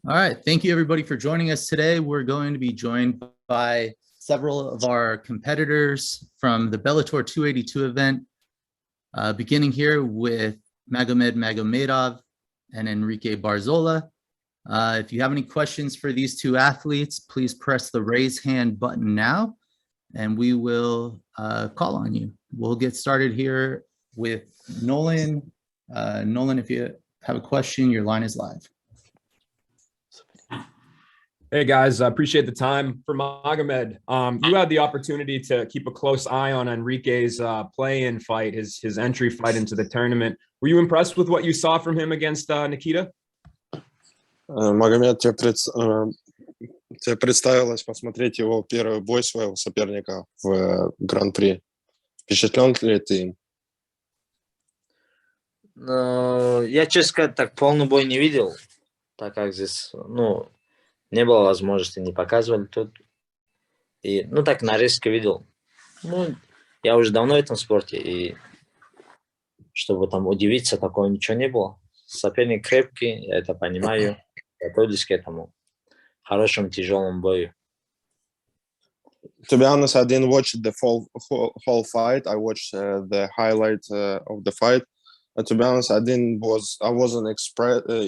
All right. Thank you, everybody, for joining us today. We're going to be joined by several of our competitors from the Bellator 282 event, beginning here with Magomed Magomedov and Enrique Barzola. If you have any questions for these two athletes, please press the raise hand button now, and we will call on you. We'll get started here with Nolan. Nolan, if you have a question, your line is live. Hey guys, I appreciate the time. For Magomed, you had the opportunity to keep a close eye on Enrique's play-in fight, his entry fight into the tournament. Were you impressed with what you saw from him against Nikita? Магомед, тебе представилось посмотреть его первый бой своего соперника в Гран-при. Впечатлен ли ты им? Я, честно сказать, так полный бой не видел, так как здесь, не было возможности, не показывали тут. И, так нарезки видел. Я уже давно в этом спорте, и чтобы там удивиться, такого ничего не было. Соперник крепкий, я это понимаю. Готовлюсь к этому хорошему, тяжелому бою. To be honest, I didn't watch the whole fight. I watched the highlight of the fight. To be honest, I wasn't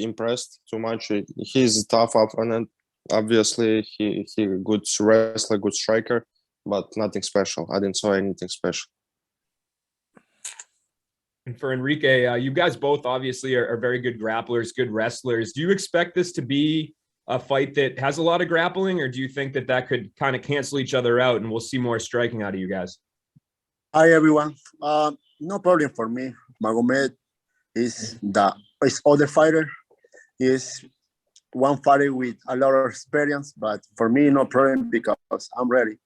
impressed too much. He's a tough opponent. Obviously, he good wrestler, good striker, but nothing special. I didn't saw anything special. And for Enrique, you guys both obviously are very good grapplers, good wrestlers. Do you expect this to be a fight that has a lot of grappling, or do you think that could kind of cancel each other out and we'll see more striking out of you guys? Hi, everyone. No problem for me. Magomed is other fighter. He's one fighter with a lot of experience, but for me, no problem because I'm ready.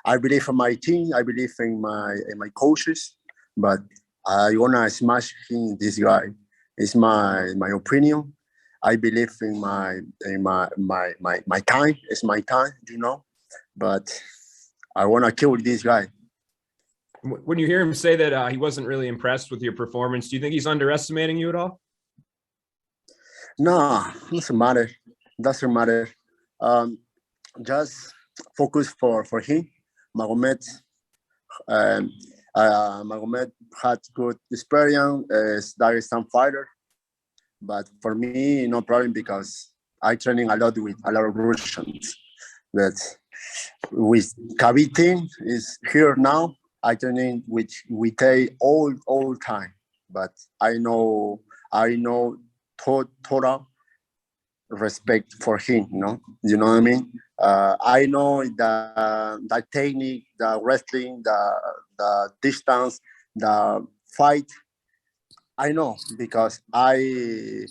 I believe in my team. I believe in my coaches, but I wanna smash him. This guy. It's my opinion. I believe in my time. It's my time, But I wanna kill this guy. When you hear him say that he wasn't really impressed with your performance, do you think he's underestimating you at all? No, doesn't matter. Doesn't matter. Just focus for him. Magomed. Magomed had good experience as Dagestan fighter, but for me, no problem because I training a lot with a lot of Russians. But with Khabib team is here now. I training with all time, but I know total respect for him. You know what I mean? I know the technique, the wrestling, the distance, the fight. I know because I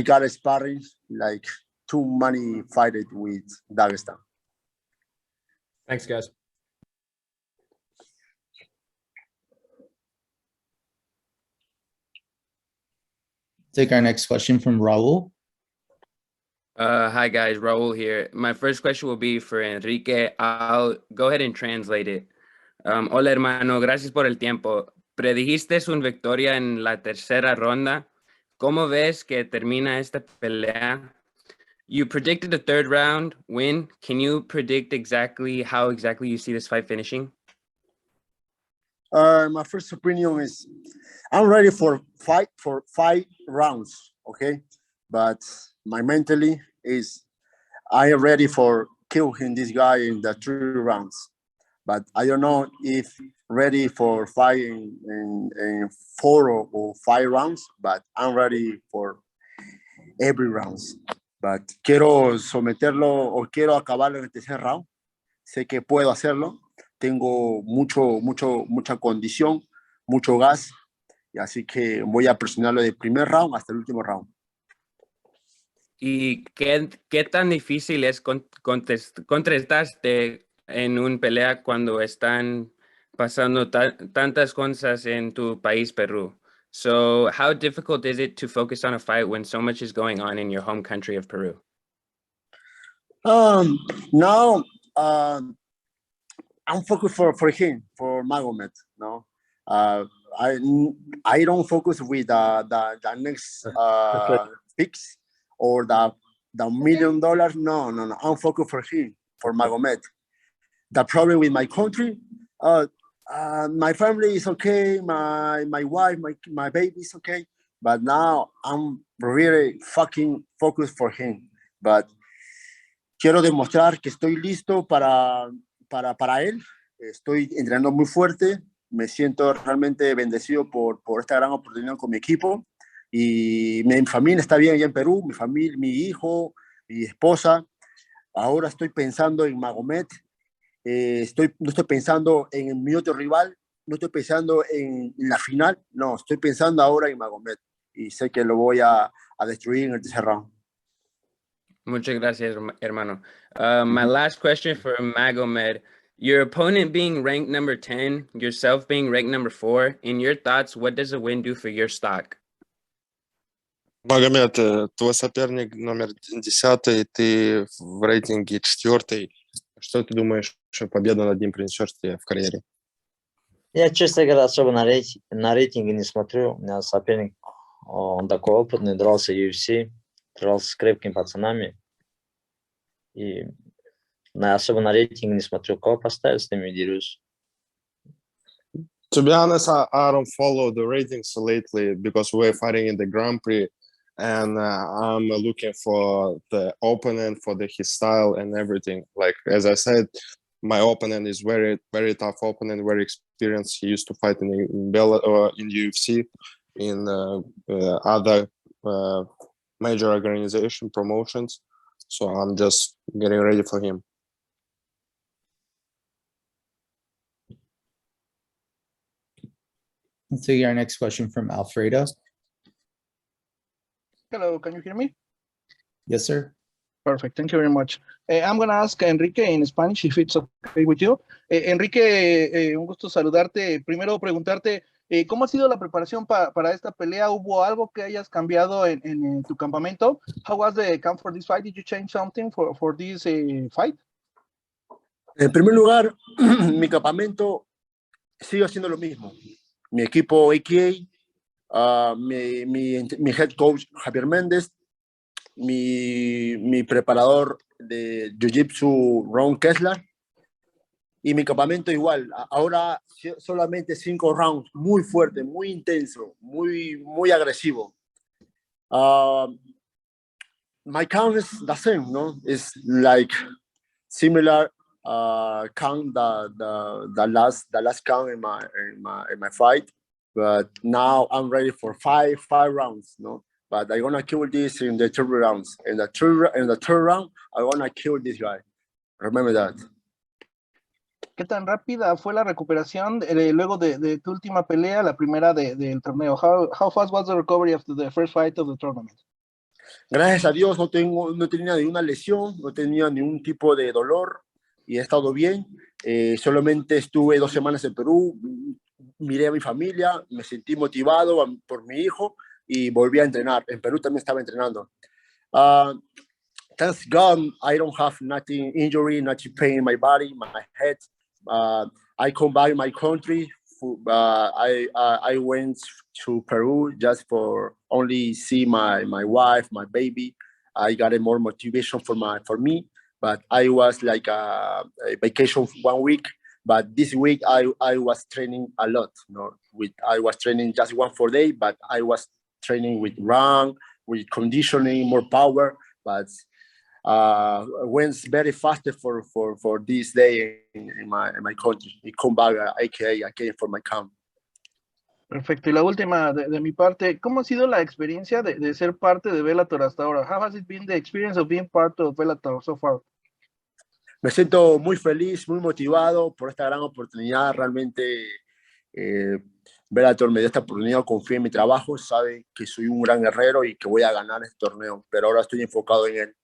got a sparring like too many fighters with Dagestan. Thanks, guys. Take our next question from Raul. Hi guys, Raul here. My first question will be for Enrique. I'll go ahead and translate it. Hola hermano, gracias por el tiempo. Predijiste una victoria en la tercera ronda. ¿Cómo ves que termina esta pelea? You predicted a third round win. Can you predict how exactly you see this fight finishing? My first opinion is I'm ready for 5 rounds, okay? But my mentally is I am ready for killing this guy in the 3 rounds. But I don't know if ready for fight in 4 or 5 rounds, but I'm ready for every rounds. But quiero someterlo o quiero acabarlo en el tercer round. Sé que puedo hacerlo. Tengo mucha condición, mucho gas, y así que voy a presionarlo del primer round hasta el último round. ¿Y qué tan difícil es contestarte en una pelea cuando están pasando tantas cosas en tu país, Perú? So how difficult is it to focus on a fight when so much is going on in your home country of Peru? Now, I'm focused for him, for Magomed. No, I don't focus with the next picks or the the $1 million, no. I'm focused for him, for Magomed. The problem with my country, my family is okay, my wife, my baby is okay, but now I'm really fucking focused for him. But quiero demostrar que estoy listo para él. Estoy entrenando muy fuerte. Me siento realmente bendecido por esta gran oportunidad con mi equipo. Y mi familia está bien allá en Perú, mi familia, mi hijo, mi esposa. Ahora estoy pensando en Magomed. No estoy pensando en mi otro rival, no estoy pensando en la final, no, estoy pensando ahora en Magomed. Y sé que lo voy a destruir en el tercer round. Muchas gracias, hermano. My last question for Magomed. Your opponent being ranked number 10, yourself being ranked number 4, in your thoughts, what does a win do for your stock? Магомед, твой соперник номер 10, ты в рейтинге 4. Что ты думаешь, что победа над ним принесет тебе в карьере? Я, честно говоря, особо на рейтинге не смотрю. У меня соперник, он такой опытный, дрался в UFC, дрался с крепкими пацанами. И особо на рейтинге не смотрю. Кого поставить, с ними дерюсь. To be honest, I don't follow the ratings lately because we're fighting in the Grand Prix, and I'm looking for the opponent, for his style and everything. Like, as I said, my opponent is very, very tough opponent, very experienced. He used to fight in Bellator, in UFC, in other major organization promotions. So I'm just getting ready for him. Let's take our next question from Alfredo. Hello, can you hear me? Yes, sir. Perfect, thank you very much. I'm going to ask Enrique in Spanish if it's okay with you. Enrique, un gusto saludarte. Primero preguntarte, ¿cómo ha sido la preparación para esta pelea? ¿Hubo algo que hayas cambiado en tu campamento? How was the camp for this fight? Did you change something for this fight? En primer lugar, mi campamento sigue siendo lo mismo. Mi equipo AKA, mi head coach Javier Méndez, mi preparador de Jiu-Jitsu Ron Kessler, y mi campamento igual. Ahora solamente 5 rounds, muy fuerte, muy intenso, muy agresivo. My count is the same, no? It's like similar count the last count in my fight, but now I'm ready for five rounds, no? But I'm gonna kill this in the 3 rounds. In the third round, I wanna kill this guy. Remember that. ¿Qué tan rápida fue la recuperación luego de tu última pelea, la primera del torneo? How fast was the recovery after the first fight of the tournament? Gracias a Dios no tenía ninguna lesión, no tenía ningún tipo de dolor y he estado bien. Solamente estuve 2 semanas en Perú, miré a mi familia, me sentí motivado por mi hijo y volví a entrenar. En Perú también estaba entrenando. Thanks God, I don't have nothing injury, nothing pain in my body, my head. I come back in my country. I went to Peru just for only see my wife, my baby. I got more motivation for me. But I was like a vacation 1 week. But this week I was training a lot. I was training just 1 full day, but I was training with run, with conditioning, more power. But went very fast for this day in my country. I come back AKA again for my camp. Perfecto. Y la última de mi parte, ¿cómo ha sido la experiencia de ser parte de Bellator hasta ahora? How has it been the experience of being part of Bellator so far? Me siento muy feliz, muy motivado por esta gran oportunidad. Realmente Bellator me dio esta oportunidad, confío en mi trabajo, sabe que soy un gran guerrero y que voy a ganar este torneo, pero ahora estoy enfocado en él.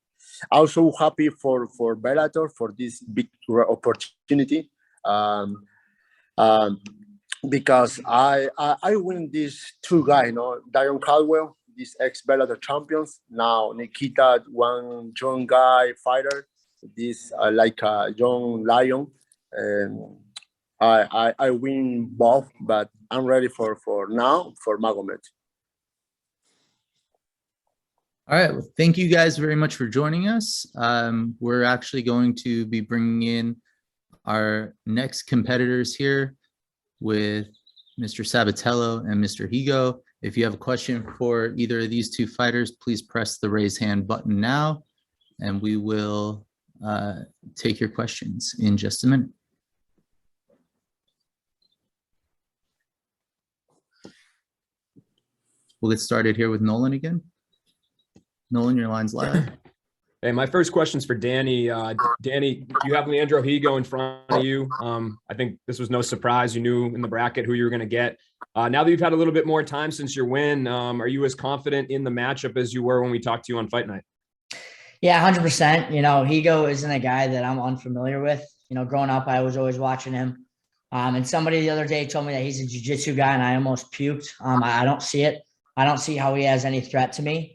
I'm so happy for Bellator, for this big opportunity, because I win these 2 guys, Dion Caldwell, these ex-Bellator champions, now Nikita, one young guy fighter, this like a young lion, and I win both, but I'm ready for now for Magomed. All right. Well, thank you guys very much for joining us. We're actually going to be bringing in our next competitors here with Mr. Sabatello and Mr. Higo. If you have a question for either of these two fighters, please press the raise hand button now, and we will take your questions in just a minute. We'll get started here with Nolan again. Nolan, your line's live. Hey, my first question's for Danny. Danny, you have Leandro Higo in front of you. I think this was no surprise. You knew in the bracket who you were going to get. Now that you've had a little bit more time since your win, are you as confident in the matchup as you were when we talked to you on fight night? Yeah, 100%. You know, Higo isn't a guy that I'm unfamiliar with. You know, growing up, I was always watching him. And somebody the other day told me that he's a jiu-jitsu guy, and I almost puked. I don't see it. I don't see how he has any threat to me.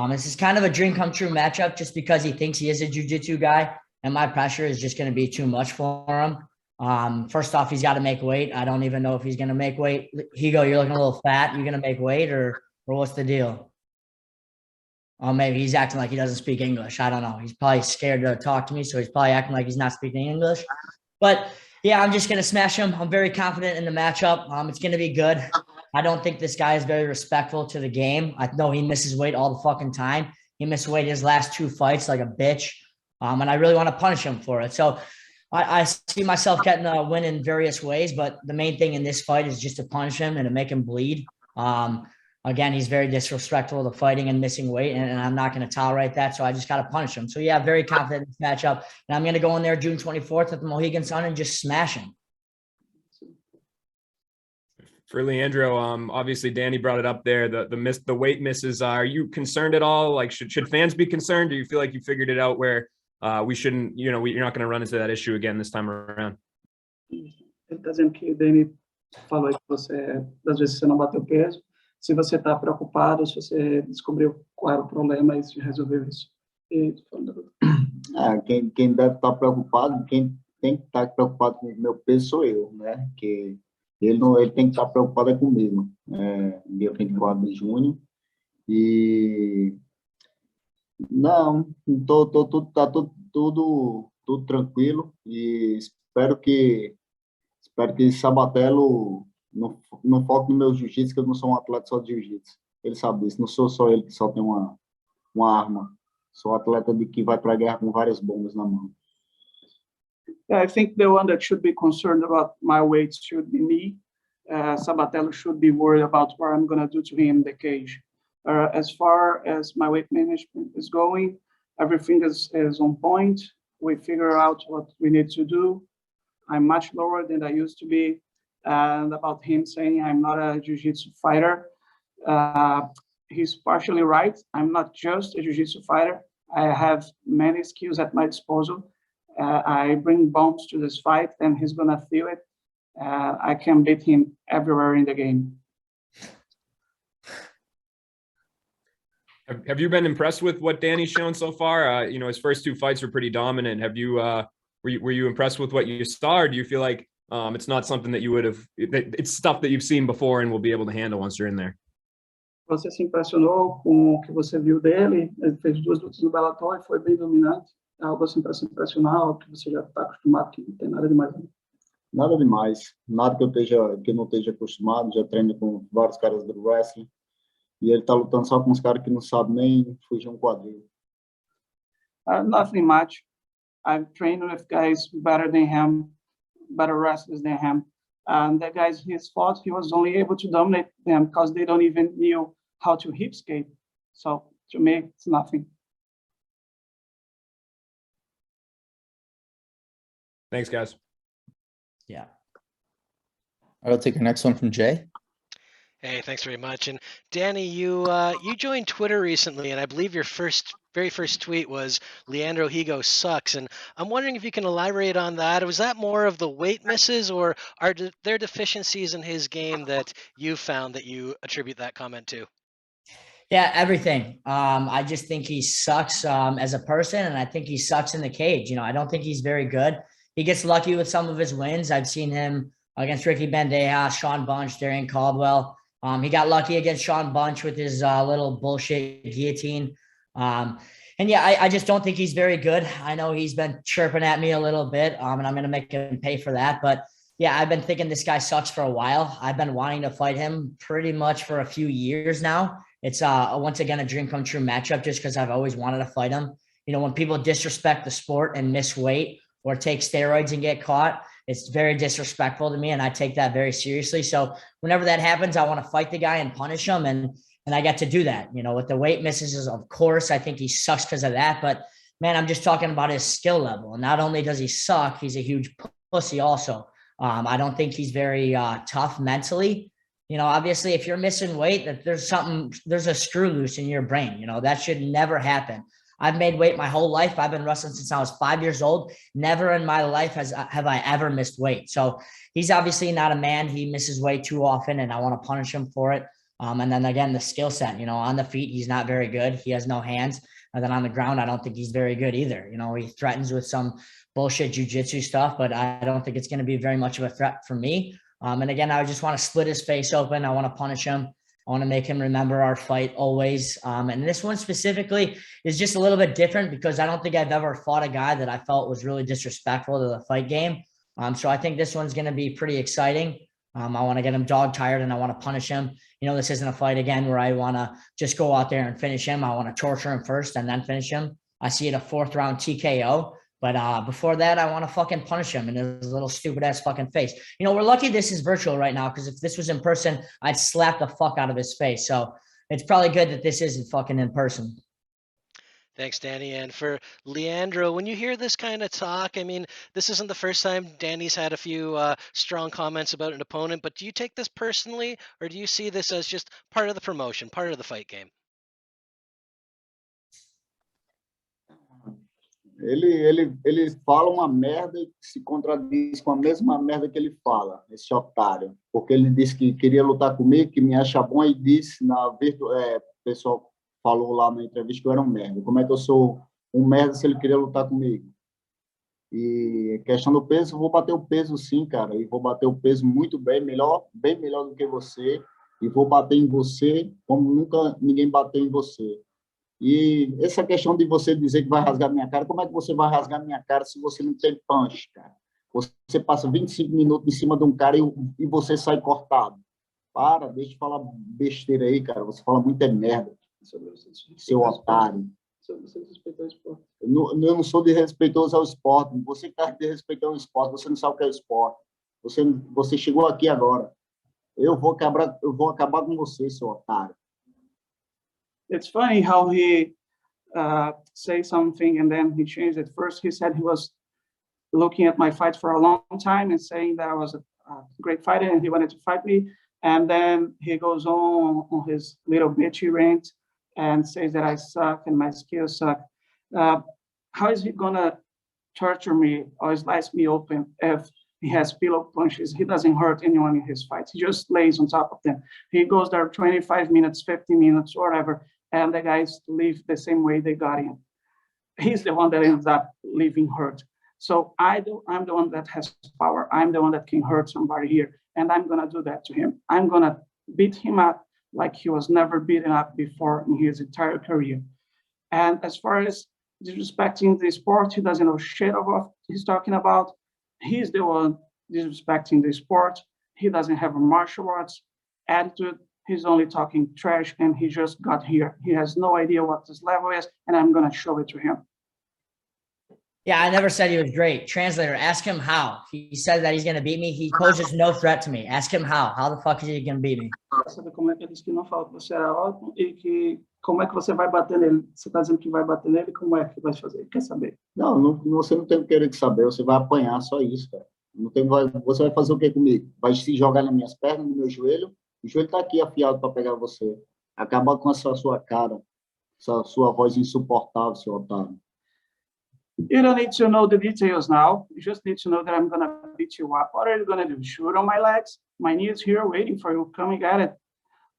This is kind of a dream come true matchup just because he thinks he is a jiu-jitsu guy, and my pressure is just going to be too much for him. First off, he's got to make weight. I don't even know if he's going to make weight. Higo, you're looking a little fat. You going to make weight, or what's the deal? Oh, maybe he's acting like he doesn't speak English. I don't know. He's probably scared to talk to me, so he's probably acting like he's not speaking English. But yeah, I'm just going to smash him. I'm very confident in the matchup. It's going to be good. I don't think this guy is very respectful to the game. I know he misses weight all the fucking time. He missed weight his last 2 fights like a bitch. And I really want to punish him for it. So I see myself getting a win in various ways, but the main thing in this fight is just to punish him and to make him bleed. Again, he's very disrespectful to fighting and missing weight, and I'm not going to tolerate that. So I just got to punish him. So yeah, very confident in this matchup. And I'm going to go in there June 24th at the Mohegan Sun and just smash him. For Leandro, obviously Danny brought it up there. The weight misses. Are you concerned at all? Like, should fans be concerned? Do you feel like you figured it out where we shouldn't? You know, you're not going to run into that issue again this time around. Ele está dizendo que o Danny falou que você, às vezes, você não bateu peso. Se você está preocupado, se você descobriu qual era o problema e se resolveu isso. Quem deve estar preocupado, quem tem que estar preocupado com o meu peso sou eu, né? Que ele tem que estar preocupado comigo. Dia 24 de junho. E não, tá tudo tranquilo, e espero que Sabatello não foque no meu jiu-jitsu, que eu não sou um atleta só de jiu-jitsu. Ele sabe disso, não sou só ele que só tem uma arma. Sou atleta que vai para a guerra com várias bombas na mão. I think the one that should be concerned about my weight should be me. Sabatello should be worried about what I'm going to do to him in the cage. As far as my weight management is going, everything is on point. We figure out what we need to do. I'm much lower than I used to be. And about him saying I'm not a jiu-jitsu fighter, he's partially right. I'm not just a jiu-jitsu fighter. I have many skills at my disposal. I bring bombs to this fight, and he's gonna feel it. I can beat him everywhere in the game. Have you been impressed with what Danny's shown so far? You know, his first 2 fights were pretty dominant. Have you were you impressed with what you saw, or do you feel like it's not something that you would have? It's stuff that you've seen before and will be able to handle once you're in there? Você se impressionou com o que você viu dele? Ele fez 2 lutas no Bellator e foi bem dominante. Algo assim para se impressionar, ou que você já está acostumado, que não tem nada demais. Nada demais, nada que eu não esteja acostumado. Já treino com vários caras do wrestling, e ele está lutando só com uns caras que não sabem nem fugir quadril. Nothing much. I've trained with guys better than him, better wrestlers than him. And the guys he's fought, he was only able to dominate them because they don't even knew how to hip skate. So to me, it's nothing. Thanks, guys. Yeah. I'll take the next one from Jay. Hey, thanks very much. And Danny, you joined Twitter recently, and I believe your very first tweet was Leandro Higo sucks. And I'm wondering if you can elaborate on that. Was that more of the weight misses, or are there deficiencies in his game that you found that you attribute that comment to? Yeah, everything. I just think he sucks as a person, and I think he sucks in the cage. You know, I don't think he's very good. He gets lucky with some of his wins. I've seen him against Ricky Bandejas, Sean Bunch, Darian Caldwell. He got lucky against Sean Bunch with his little bullshit guillotine. And yeah, I just don't think he's very good. I know he's been chirping at me a little bit, and I'm going to make him pay for that. But yeah, I've been thinking this guy sucks for a while. I've been wanting to fight him pretty much for a few years now. It's once again a dream come true matchup just because I've always wanted to fight him. You know, when people disrespect the sport and miss weight or take steroids and get caught, it's very disrespectful to me, and I take that very seriously. So whenever that happens, I want to fight the guy and punish him, and I get to do that. You know, with the weight misses, of course, I think he sucks because of that. But man, I'm just talking about his skill level. And not only does he suck, he's a huge pussy also. I don't think he's very tough mentally. You know, obviously, if you're missing weight, that there's a screw loose in your brain. You know, that should never happen. I've made weight my whole life. I've been wrestling since I was 5 years old. Never in my life have I ever missed weight. So he's obviously not a man. He misses weight too often, and I want to punish him for it. And then again, the skill set, you know, on the feet, he's not very good. He has no hands. And then on the ground, I don't think he's very good either. You know, he threatens with some bullshit jujitsu stuff, but I don't think it's going to be very much of a threat for me. And again, I just want to split his face open. I want to punish him. I want to make him remember our fight always. And this one specifically is just a little bit different because I don't think I've ever fought a guy that I felt was really disrespectful to the fight game. So I think this one's going to be pretty exciting. I want to get him dog tired and I want to punish him. You know, this isn't a fight again where I want to just go out there and finish him. I want to torture him first and then finish him. I see it a 4th round TKO. But before that, I want to fucking punish him in his little stupid ass fucking face. You know, we're lucky this is virtual right now because if this was in person, I'd slap the fuck out of his face. So it's probably good that this isn't fucking in person. Thanks, Danny. And for Leandro, when you hear this kind of talk, I mean, this isn't the first time Danny's had a few strong comments about an opponent, but do you take this personally or do you see this as just part of the promotion, part of the fight game? Ele fala uma merda e se contradiz com a mesma merda que ele fala, esse otário. Porque ele disse que queria lutar comigo, que me acha bom, e disse o pessoal falou lá na entrevista que eu era um merda. Como é que eu sou um merda se ele queria lutar comigo? E questão do peso, eu vou bater o peso sim, cara. E vou bater o peso muito bem melhor do que você. E vou bater em você como nunca ninguém bateu em você. E essa questão de você dizer que vai rasgar minha cara, como é que você vai rasgar minha cara se você não tem punch, cara? Você passa 25 minutos em cima de um cara e você sai cortado. Para, deixa de falar besteira aí, cara. Você fala muita merda, seu otário. Eu não sou desrespeitoso ao esporte. Você que está desrespeitando o esporte, você não sabe o que é o esporte. Você chegou aqui agora. Eu vou acabar com você, seu otário. It's funny how he say something and then he changed it. First, he said he was looking at my fight for a long time and saying that I was a great fighter and he wanted to fight me. And then he goes on his little bitchy rant and says that I suck and my skills suck. How is he gonna torture me or slice me open if he has pillow punches? He doesn't hurt anyone in his fights. He just lays on top of them. He goes there 25 minutes, 50 minutes, whatever, and the guys leave the same way they got in. He's the one that ends up leaving hurt. So I'm the one that has power. I'm the one that can hurt somebody here, and I'm gonna do that to him. I'm gonna beat him up like he was never beaten up before in his entire career. And as far as disrespecting the sport, he doesn't know shit of what he's talking about. He's the one disrespecting the sport. He doesn't have a martial arts attitude. He's only talking trash, and he just got here. He has no idea what this level is, and I'm going to show it to him. Yeah, I never said he was great. Translator, ask him how. He said that he's going to beat me. He poses no threat to me. Ask him how. How the fuck is he going to beat me? Sabe como é que ele disse que não fala que você era ótimo e que como é que você vai bater nele? Você está dizendo que vai bater nele, como é que vai fazer? Ele quer saber. Não, você não tem o querer saber, você vai apanhar, só isso, cara. Você vai fazer o que comigo? Vai se jogar nas minhas pernas, no meu joelho? O joelho está aqui afiado para pegar você. Acabar com essa sua cara, essa sua voz insuportável, seu otário. You don't need to know the details now. You just need to know that I'm going to beat you up. What are you going to do? Shoot on my legs? My knee is here waiting for you. Come and get it.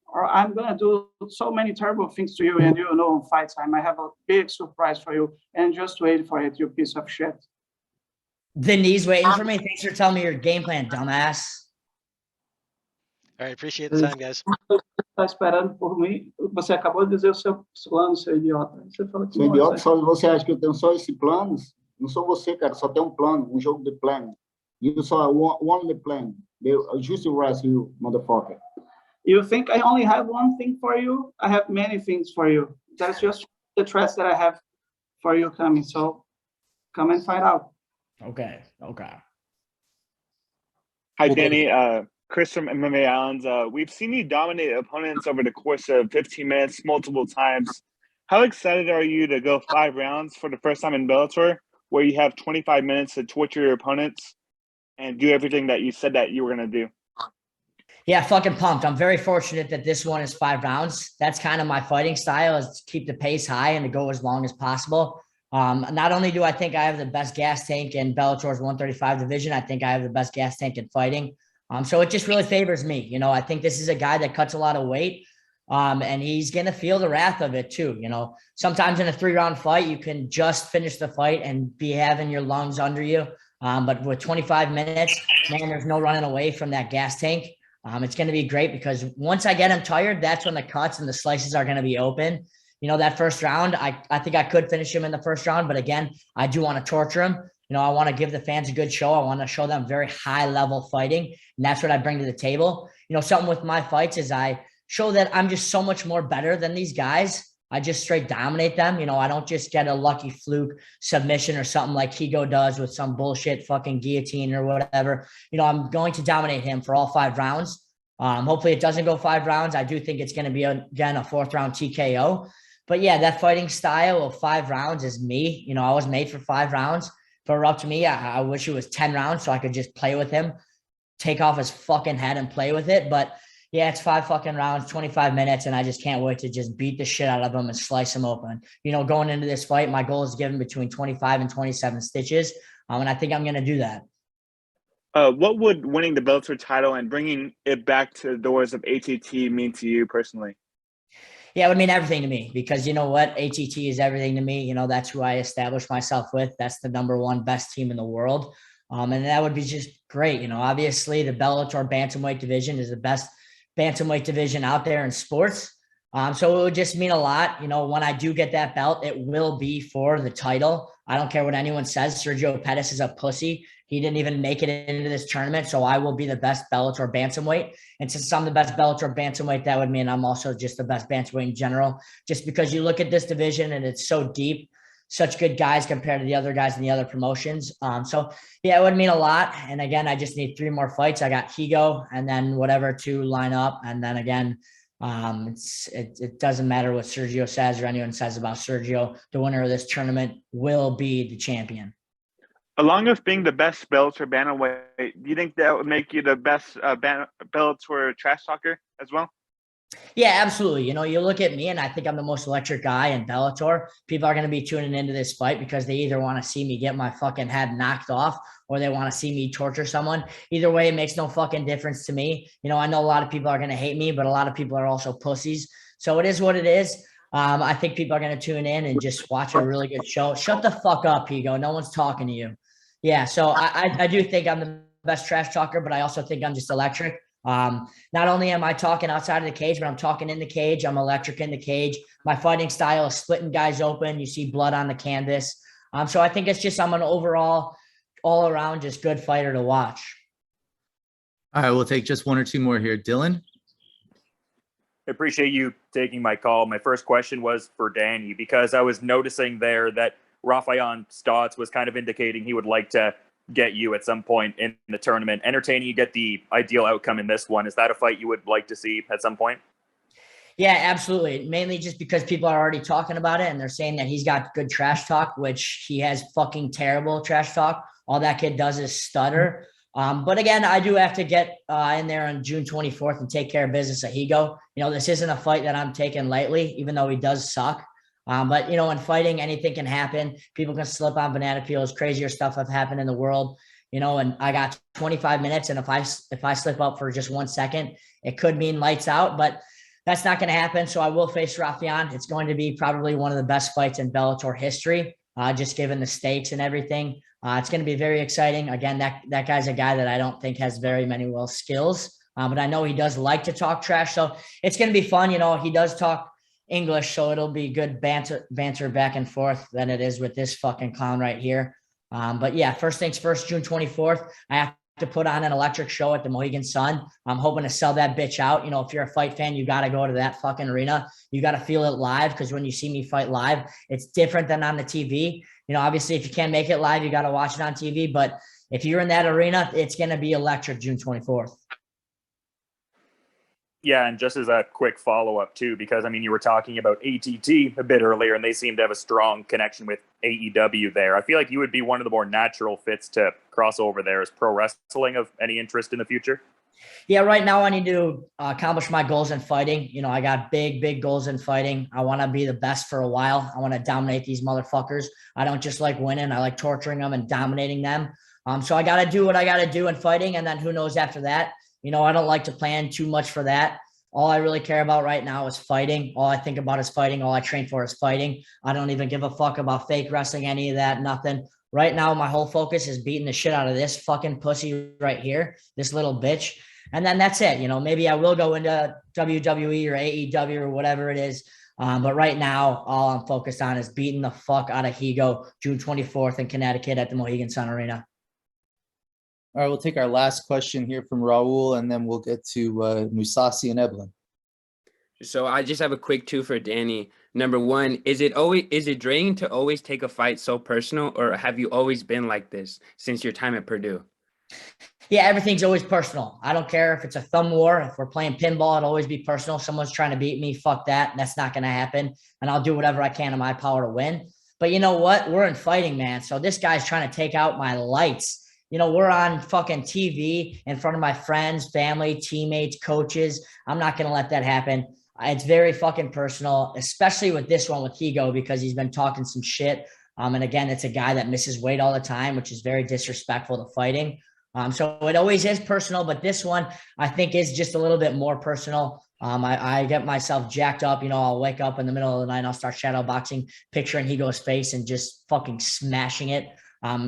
Or I'm going to do so many terrible things to you, and you know, in fight time, I have a big surprise for you, and just wait for it, you piece of shit. The knee's waiting for me. Thanks for telling me your game plan, dumbass. All right, appreciate the time, guys. Tá esperando por mim. Você acabou de dizer o seu plano, seu idiota. Você fala que Seu não, idiota, você- só você acha que eu tenho só esse planos? Não sou você, cara, só tem um plano, um jogo de plano. You saw one plan. They just arrest you, motherfucker. You think I only have one thing for you? I have many things for you. That's just the trust that I have for you coming. So come and find out. Okay. Okay. Hi, Well, Danny. Chris from MMA Islands. We've seen you dominate opponents over the course of 15 minutes multiple times. How excited are you to go 5 rounds for the first time in Bellator, where you have 25 minutes to torture your opponents and do everything that you said that you were going to do? Yeah, fucking pumped. I'm very fortunate that this one is 5 rounds. That's kind of my fighting style, is to keep the pace high and to go as long as possible. Not only do I think I have the best gas tank in Bellator's 135 division, I think I have the best gas tank in fighting. So it just really favors me. You know, I think this is a guy that cuts a lot of weight, and he's going to feel the wrath of it too. You know, sometimes in a 3-round fight, you can just finish the fight and be having your lungs under you. But with 25 minutes, man, there's no running away from that gas tank. It's going to be great because once I get him tired, that's when the cuts and the slices are going to be open. You know, that first round, I think I could finish him in the first round, but again, I do want to torture him. You know, I want to give the fans a good show. I want to show them very high level fighting. And that's what I bring to the table. You know, something with my fights is I show that I'm just so much more better than these guys. I just straight dominate them. You know, I don't just get a lucky fluke submission or something like Higo does with some bullshit fucking guillotine or whatever. You know, I'm going to dominate him for all 5 rounds. Hopefully it doesn't go 5 rounds. I do think it's going to be, again, a 4th round TKO. But yeah, that fighting style of 5 rounds is me. You know, I was made for 5 rounds. If it were up to me, I wish it was 10 rounds so I could just play with him, take off his fucking head and play with it. But yeah, it's 5 fucking rounds, 25 minutes, and I just can't wait to just beat the shit out of him and slice him open. You know, going into this fight, my goal is to give him between 25 and 27 stitches, and I think I'm going to do that. What would winning the Bellator title and bringing it back to the doors of ATT mean to you personally? Yeah, it would mean everything to me because you know what? ATT is everything to me. You know, that's who I established myself with. That's the #1 best team in the world. And that would be just great. You know, obviously the Bellator bantamweight division is the best bantamweight division out there in sports. So it would just mean a lot. You know, when I do get that belt, it will be for the title. I don't care what anyone says. Sergio Pettis is a pussy. He didn't even make it into this tournament. So I will be the best Bellator bantamweight. And since I'm the best Bellator bantamweight, that would mean I'm also just the best bantamweight in general, just because you look at this division and it's so deep, such good guys compared to the other guys in the other promotions. So yeah, it would mean a lot. And again, I just need 3 more fights. I got Higo and then whatever to line up. And then again, it doesn't matter what Sergio says or anyone says about Sergio. The winner of this tournament will be the champion. Along with being the best Bellator bantamweight, do you think that would make you the best Bellator trash talker as well? Yeah, absolutely. You know, you look at me and I think I'm the most electric guy in Bellator. People are going to be tuning into this fight because they either want to see me get my fucking head knocked off or they want to see me torture someone. Either way, it makes no fucking difference to me. You know, I know a lot of people are going to hate me, but a lot of people are also pussies. So it is what it is. I think people are going to tune in and just watch a really good show. Shut the fuck up, Higo. No one's talking to you. Yeah, so I do think I'm the best trash talker, but I also think I'm just electric. Not only am I talking outside of the cage, but I'm talking in the cage. I'm electric in the cage. My fighting style is splitting guys open. You see blood on the canvas. So I think it's just I'm an overall, all around, just good fighter to watch. All right, we'll take just 1 or 2 more here. Dylan? I appreciate you taking my call. My first question was for Danny, because I was noticing there that Rafael Stotts was kind of indicating he would like to get you at some point in the tournament. Entertaining you get the ideal outcome in this one. Is that a fight you would like to see at some point? Yeah, absolutely. Mainly just because people are already talking about it and they're saying that he's got good trash talk, which he has fucking terrible trash talk. All that kid does is stutter. But again, I do have to get in there on June 24th and take care of business at Higo. You know, this isn't a fight that I'm taking lightly, even though he does suck. But, you know, in fighting, anything can happen. People can slip on banana peels. Crazier stuff have happened in the world, you know, and I got 25 minutes. And if I slip up for just 1 second, it could mean lights out, but that's not going to happen. So I will face Rafael. It's going to be probably one of the best fights in Bellator history, just given the stakes and everything. It's going to be very exciting. Again, that guy's a guy that I don't think has very many skills. But I know he does like to talk trash. So it's going to be fun. You know, he does talk English, so it'll be good banter back and forth than it is with this fucking clown right here. But yeah, first things first, June 24th, I have to put on an electric show at the Mohegan Sun. I'm hoping to sell that bitch out. You know, if you're a fight fan, you got to go to that fucking arena. You got to feel it live, because when you see me fight live, it's different than on the TV. You know, obviously, if you can't make it live, you got to watch it on TV. But if you're in that arena, it's going to be electric June 24th. Yeah, and just as a quick follow-up too, because I mean, you were talking about ATT a bit earlier, and they seem to have a strong connection with AEW there. I feel like you would be one of the more natural fits to cross over there. Is pro wrestling of any interest in the future? Yeah, right now I need to accomplish my goals in fighting. You know, I got big goals in fighting. I want to be the best for a while. I want to dominate these motherfuckers. I don't just like winning. I like torturing them and dominating them. So I got to do what I got to do in fighting, and then who knows after that. You know, I don't like to plan too much for that. All I really care about right now is fighting. All I think about is fighting. All I train for is fighting. I don't even give a fuck about fake wrestling, any of that, nothing. Right now, my whole focus is beating the shit out of this fucking pussy right here, this little bitch. And then that's it. You know, maybe I will go into WWE or AEW or whatever it is. But right now, all I'm focused on is beating the fuck out of Higo June 24th in Connecticut at the Mohegan Sun Arena. All right, we'll take our last question here from Raul, and then we'll get to Mousasi and Eblen. So I just have a quick two for Danny. Number one, is it draining to always take a fight so personal, or have you always been like this since your time at Purdue? Yeah, everything's always personal. I don't care if it's a thumb war. If we're playing pinball, it'll always be personal. Someone's trying to beat me. Fuck that. That's not going to happen. And I'll do whatever I can in my power to win. But you know what? We're in fighting, man. So this guy's trying to take out my lights. You know, we're on fucking TV in front of my friends, family, teammates, coaches. I'm not going to let that happen. It's very fucking personal, especially with this one with Higo, because he's been talking some shit. And again, it's a guy that misses weight all the time, which is very disrespectful to fighting. So it always is personal, but this one I think is just a little bit more personal. I get myself jacked up. You know, I'll wake up in the middle of the night and I'll start shadow boxing, picturing Higo's face and just fucking smashing it.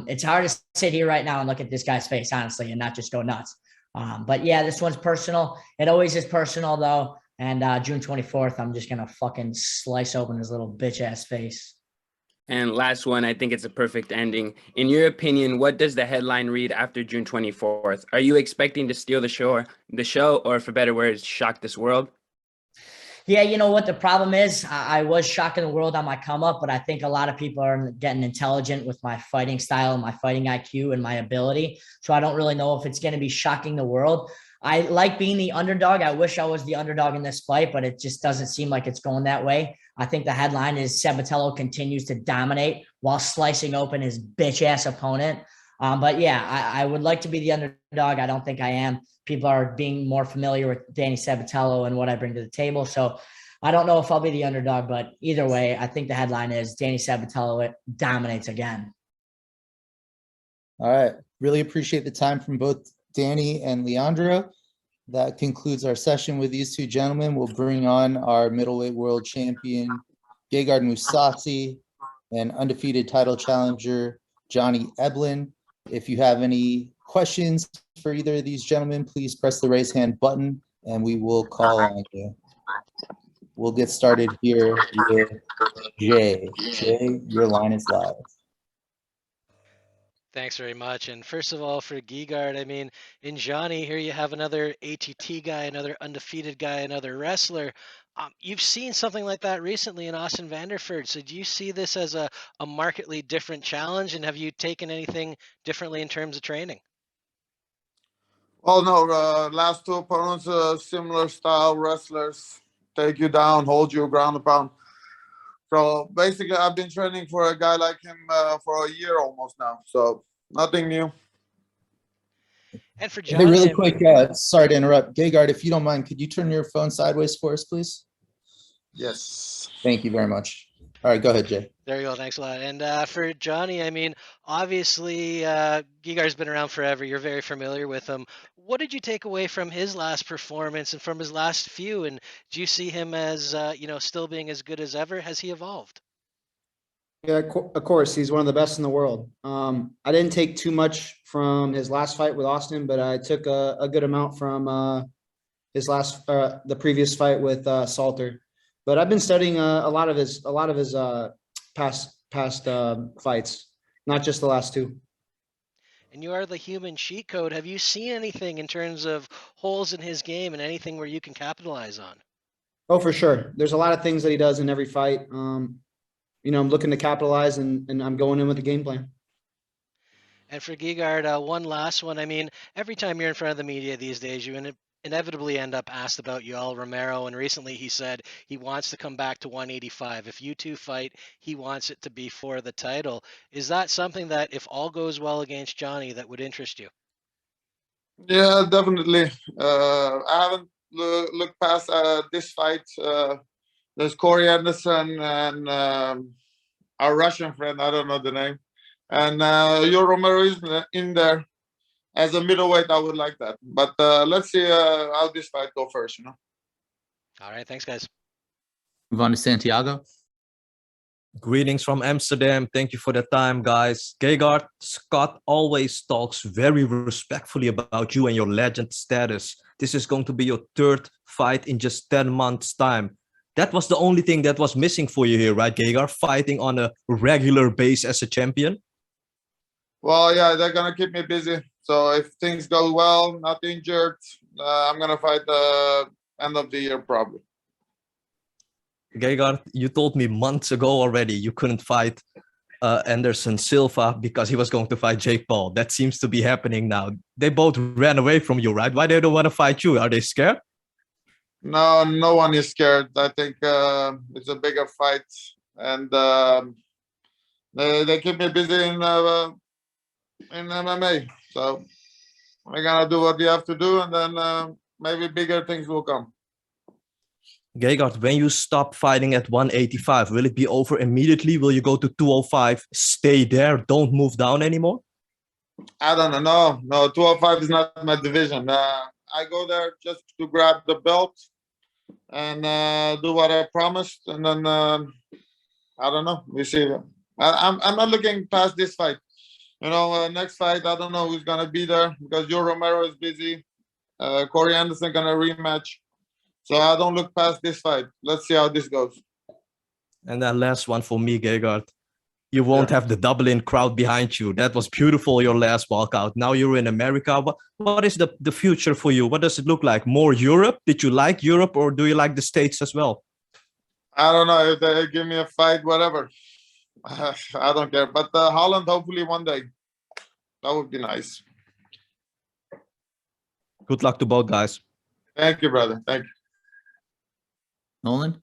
It's hard to sit here right now and look at this guy's face, honestly, and not just go nuts. But yeah, this one's personal. It always is personal, though. And June 24th, I'm just going to fucking slice open his little bitch-ass face. And last one, I think it's a perfect ending. In your opinion, what does the headline read after June 24th? Are you expecting to steal the show, or for better words, shock this world? Yeah, you know what the problem is? I was shocking the world on my come up, but I think a lot of people are getting intelligent with my fighting style, my fighting IQ, and my ability. So I don't really know if it's going to be shocking the world. I like being the underdog. I wish I was the underdog in this fight, but it just doesn't seem like it's going that way. I think the headline is Sabatello continues to dominate while slicing open his bitch ass opponent. But yeah, I would like to be the underdog. I don't think I am. People are being more familiar with Danny Sabatello and what I bring to the table. So I don't know if I'll be the underdog, but either way, I think the headline is Danny Sabatello dominates again. All right. Really appreciate the time from both Danny and Leandro. That concludes our session with these two gentlemen. We'll bring on our middleweight world champion, Gegard Mousasi, and undefeated title challenger, Johnny Eblen. If you have any questions for either of these gentlemen, please press the raise hand button and we will call on you. We'll get started here with Jay. Jay, your line is live. Thanks very much. And first of all, for Gegard, I mean, in Johnny, here you have another ATT guy, another undefeated guy, another wrestler. You've seen something like that recently in Austin Vanderford. So do you see this as a markedly different challenge? And have you taken anything differently in terms of training? Oh, no. Last two opponents, similar style wrestlers, take you down, hold you ground and pound. So basically, I've been training for a guy like him for a year almost now. So nothing new. And for Johnny, hey, really quick, sorry to interrupt. Gegard, if you don't mind, could you turn your phone sideways for us, please? Yes. Thank you very much. All right, go ahead, Jay. There you go. Thanks a lot. And for Johnny, I mean, obviously, Gegard's been around forever. You're very familiar with him. What did you take away from his last performance and from his last few? And do you see him as, still being as good as ever? Has he evolved? Yeah, of course. He's one of the best in the world. I didn't take too much from his last fight with Austin, but I took a good amount from the previous fight with Salter. But I've been studying a lot of his past fights, not just the last two. And you are the human cheat code. Have you seen anything in terms of holes in his game and anything where you can capitalize on? Oh, for sure. There's a lot of things that he does in every fight. I'm looking to capitalize, and I'm going in with a game plan. And for Gegard, one last one. I mean, every time you're in front of the media these days, you inevitably end up asked about Yoel Romero. And recently he said he wants to come back to 185. If you two fight, he wants it to be for the title. Is that something that, if all goes well against Johnny, that would interest you? Yeah, definitely. I haven't looked past this fight. There's Corey Anderson and our Russian friend, I don't know the name. And Yoel Romero is in there. As a middleweight, I would like that. But let's see how this fight go first, All right, thanks, guys. Move on to Santiago. Greetings from Amsterdam. Thank you for the time, guys. Gegard, Scott always talks very respectfully about you and your legend status. This is going to be your third fight in just 10 months' time. That was the only thing that was missing for you here, right, Gegard? Fighting on a regular base as a champion? Well, yeah, they're going to keep me busy. So if things go well, not injured, I'm going to fight the end of the year probably. Gegard, you told me months ago already you couldn't fight Anderson Silva because he was going to fight Jake Paul. That seems to be happening now. They both ran away from you, right? Why they don't want to fight you? Are they scared? No, no one is scared. I think it's a bigger fight. And they keep me busy in MMA. So we're going to do what we have to do, and then maybe bigger things will come. Gegard, when you stop fighting at 185, will it be over immediately? Will you go to 205, stay there, don't move down anymore? I don't know. No, 205 is not my division. I go there just to grab the belt and do what I promised. And then, I don't know. We see. I'm not looking past this fight. Next fight, I don't know who's going to be there because Yoel Romero is busy. Corey Anderson going to rematch. So I don't look past this fight. Let's see how this goes. And then last one for me, Gegard. You won't have the Dublin crowd behind you. That was beautiful, your last walkout. Now you're in America. What is the future for you? What does it look like? More Europe? Did you like Europe, or do you like the States as well? I don't know. If they give me a fight, whatever. I don't care. But Holland, hopefully one day. That would be nice. Good luck to both guys. Thank you, brother. Thank you. Nolan?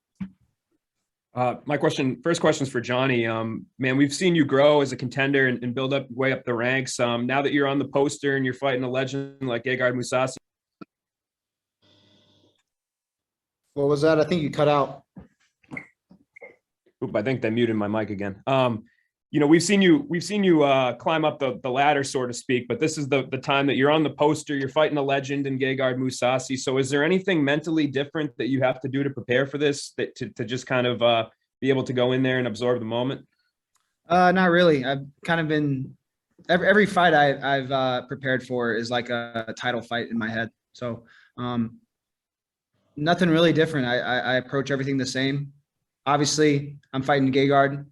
First question is for Johnny. Man, we've seen you grow as a contender and build up way up the ranks. Now that you're on the poster and you're fighting a legend like Gegard Mousasi. What was that? I think you cut out. Oop, I think they muted my mic again. We've seen you climb up the ladder, so to speak, but this is the time that you're on the poster, you're fighting a legend in Gegard Mousasi. So is there anything mentally different that you have to do to prepare for this, to just kind of be able to go in there and absorb the moment? Not really. I've kind of been, every fight I've prepared for is like a title fight in my head. So nothing really different. I approach everything the same. Obviously, I'm fighting Gegard,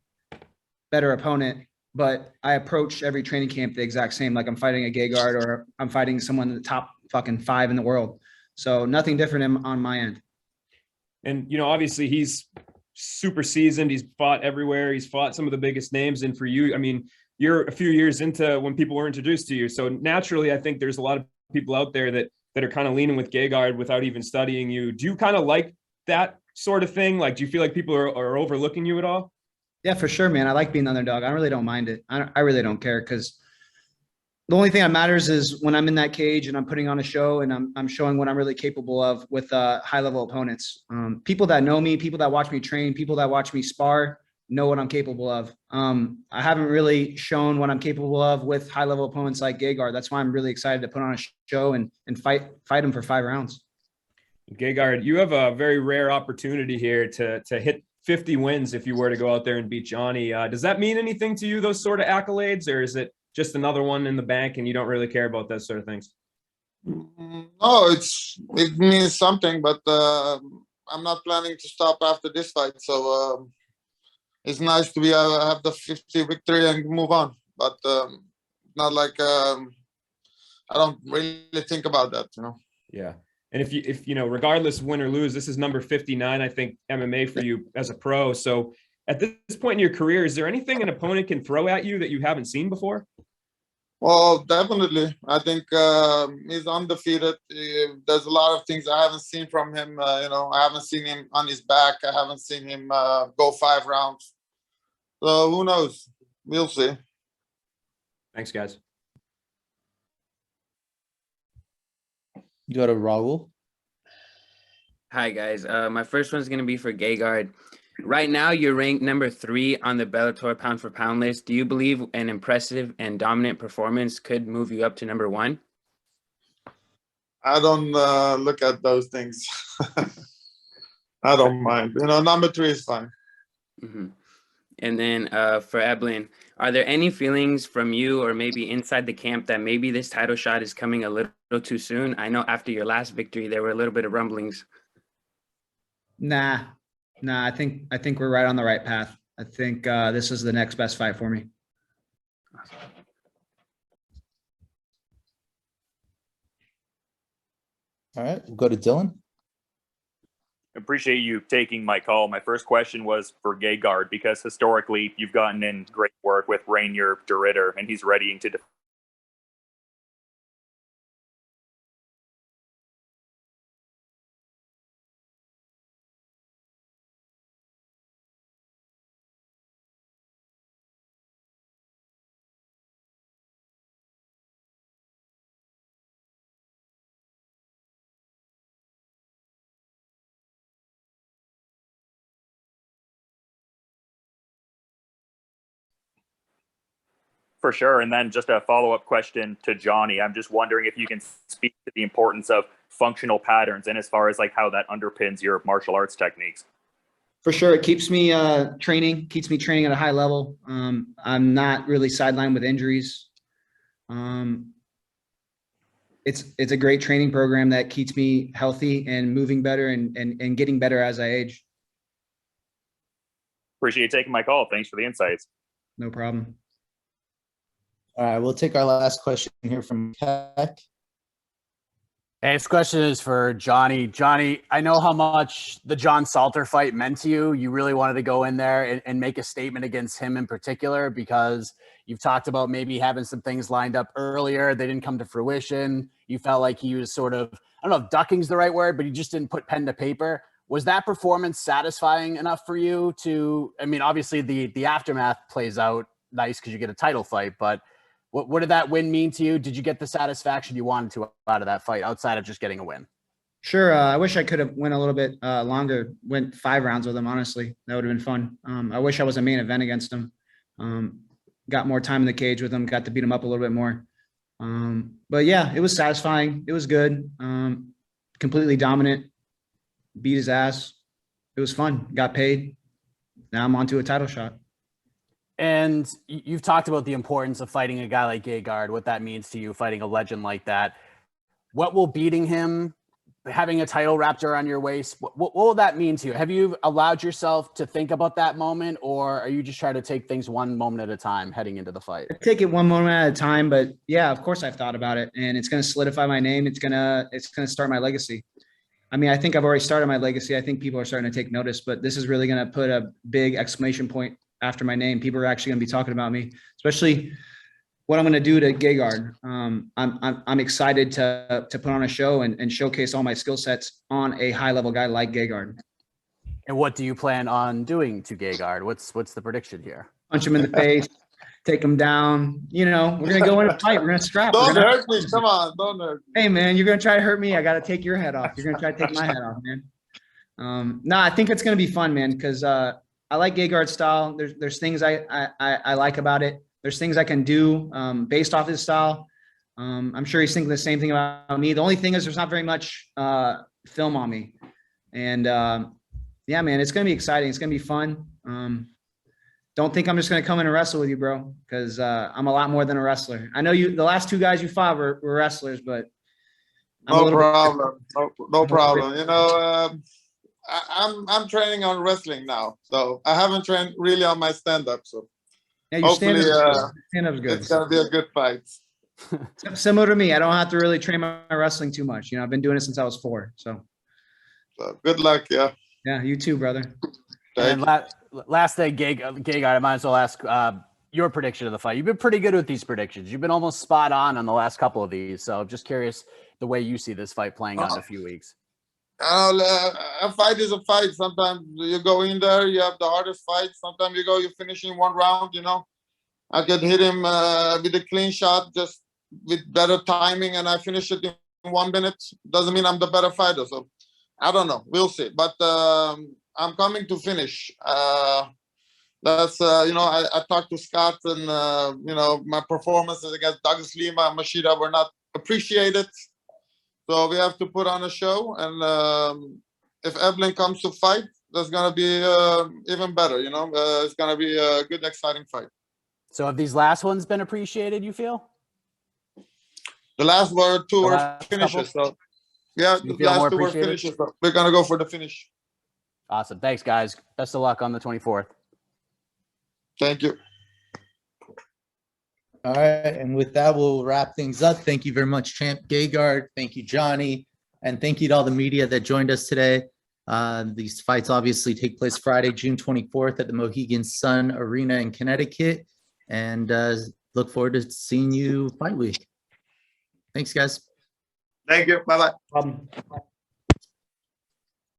better opponent, but I approach every training camp the exact same. Like I'm fighting a Gegard or I'm fighting someone in the top fucking 5 in the world. So nothing different on my end. And, obviously he's super seasoned. He's fought everywhere. He's fought some of the biggest names. And for you, I mean, you're a few years into when people were introduced to you. So naturally, I think there's a lot of people out there that are kind of leaning with Gegard without even studying you. Do you kind of like that sort of thing? Like, do you feel like people are overlooking you at all? Yeah, for sure, man. I like being the underdog. I really don't mind it. I really don't care, because the only thing that matters is when I'm in that cage and I'm putting on a show and I'm showing what I'm really capable of with high-level opponents. People that know me, people that watch me train, people that watch me spar know what I'm capable of. I haven't really shown what I'm capable of with high-level opponents like Gegard. That's why I'm really excited to put on a show and fight him for 5 rounds. Gegard, you have a very rare opportunity here to hit 50 wins if you were to go out there and beat Johnny. Does that mean anything to you, those sort of accolades, or is it just another one in the bank and you don't really care about those sort of things? No, it means something, but I'm not planning to stop after this fight. So it's nice to be have the 50 victory and move on. But not like I don't really think about that, you know. Yeah. And if you know, regardless of win or lose, this is number 59, I think, MMA for you as a pro. So at this point in your career, is there anything an opponent can throw at you that you haven't seen before? Well, definitely. I think he's undefeated. There's a lot of things I haven't seen from him. You know, I haven't seen him on his back. I haven't seen him go 5 rounds. So who knows? We'll see. Thanks, guys. Go to Raul. Hi, guys. My first one's going to be for Gegard. Right now, you're ranked number 3 on the Bellator pound for pound list. Do you believe an impressive and dominant performance could move you up to number 1? I don't look at those things. I don't mind. You know, number 3 is fine. Mm-hmm. And then for Eblen, are there any feelings from you or maybe inside the camp that maybe this title shot is coming a little too soon? I know after your last victory, there were a little bit of rumblings. Nah, I think we're right on the right path. I think this is the next best fight for me. All right, we'll go to Dylan. Appreciate you taking my call. My first question was for Gegard, because historically you've gotten in great work with Rainier de Ridder, and he's readying to For sure. And then just a follow-up question to Johnny. I'm just wondering if you can speak to the importance of functional patterns and as far as like how that underpins your martial arts techniques. For sure, it keeps me training at a high level. I'm not really sidelined with injuries. It's a great training program that keeps me healthy and moving better and getting better as I age. Appreciate you taking my call. Thanks for the insights. No problem. All right, we'll take our last question here from Keck. Hey, this question is for Johnny. Johnny, I know how much the John Salter fight meant to you. You really wanted to go in there and make a statement against him in particular, because you've talked about maybe having some things lined up earlier. They didn't come to fruition. You felt like he was sort of, I don't know if ducking's the right word, but he just didn't put pen to paper. Was that performance satisfying enough for you to, I mean, obviously the aftermath plays out nice because you get a title fight, but what did that win mean to you? Did you get the satisfaction you wanted to out of that fight outside of just getting a win? Sure. I wish I could have went a little bit longer, went 5 rounds with him. Honestly, that would have been fun. I wish I was a main event against him. Got more time in the cage with him, got to beat him up a little bit more. But yeah, it was satisfying. It was good. Completely dominant, beat his ass. It was fun. Got paid. Now I'm on to a title shot. And you've talked about the importance of fighting a guy like Gegard, what that means to you, fighting a legend like that. What will beating him, having a title wrapped around your waist, what will that mean to you? Have you allowed yourself to think about that moment, or are you just trying to take things one moment at a time heading into the fight? I take it one moment at a time, but yeah, of course I've thought about it, and it's going to solidify my name. It's going to start my legacy. I mean, I think I've already started my legacy. I think people are starting to take notice, but this is really going to put a big exclamation point after my name. People are actually going to be talking about me, especially what I'm going to do to Gegard. I'm excited to put on a show and showcase all my skill sets on a high level guy like Gegard. And what do you plan on doing to Gegard? What's the prediction here? Punch him in the face, take him down. You know, we're going to go in a fight. We're going to scrap. Don't hurt me. Come on. Don't hurt me. Hey, man, you're going to try to hurt me. I got to take your head off. You're going to try to take my head off, man. No, I think it's going to be fun, man, because I like Gegard's style. There's things I like about it. There's things I can do based off his style. I'm sure he's thinking the same thing about me. The only thing is there's not very much film on me. And yeah, man, it's going to be exciting. It's going to be fun. Don't think I'm just going to come in and wrestle with you, bro, because I'm a lot more than a wrestler. I know the last 2 guys you fought were wrestlers, but No problem. No problem. You know, I'm training on wrestling now, so I haven't trained really on my stand-up. So Yeah, your hopefully, stand-up's good. it's gonna be a good fight. Similar to me, I don't have to really train my wrestling too much. You know, I've been doing it since I was 4. So good luck. Yeah. Yeah, you too, brother. And last thing, Gegard, I might as well ask your prediction of the fight. You've been pretty good with these predictions. You've been almost spot on the last couple of these. So just curious the way you see this fight playing out in a few weeks. A fight is a fight. Sometimes you go in there, you have the hardest fight. Sometimes you finish in 1 round. You know, I could hit him with a clean shot, just with better timing, and I finish it in 1 minute. Doesn't mean I'm the better fighter. So I don't know. We'll see. But I'm coming to finish. That's you know, I talked to Scott, and you know, my performances against Douglas Lima and Machida were not appreciated. So we have to put on a show, and if Eblen comes to fight, that's gonna be even better. You know, it's gonna be a good, exciting fight. So have these last ones been appreciated, you feel? The last two were last finishes. couple? So yeah, You the feel more last 2 were appreciated? finishes. So we're gonna go for the finish. Awesome. Thanks, guys. Best of luck on the 24th. Thank you. All right, and with that, we'll wrap things up. Thank you very much, Champ Gegard. Thank you, Johnny, and thank you to all the media that joined us today. These fights obviously take place Friday, June 24th at the Mohegan Sun Arena in Connecticut, and look forward to seeing you fight week. Thanks, guys. Thank you. Bye-bye. Problem.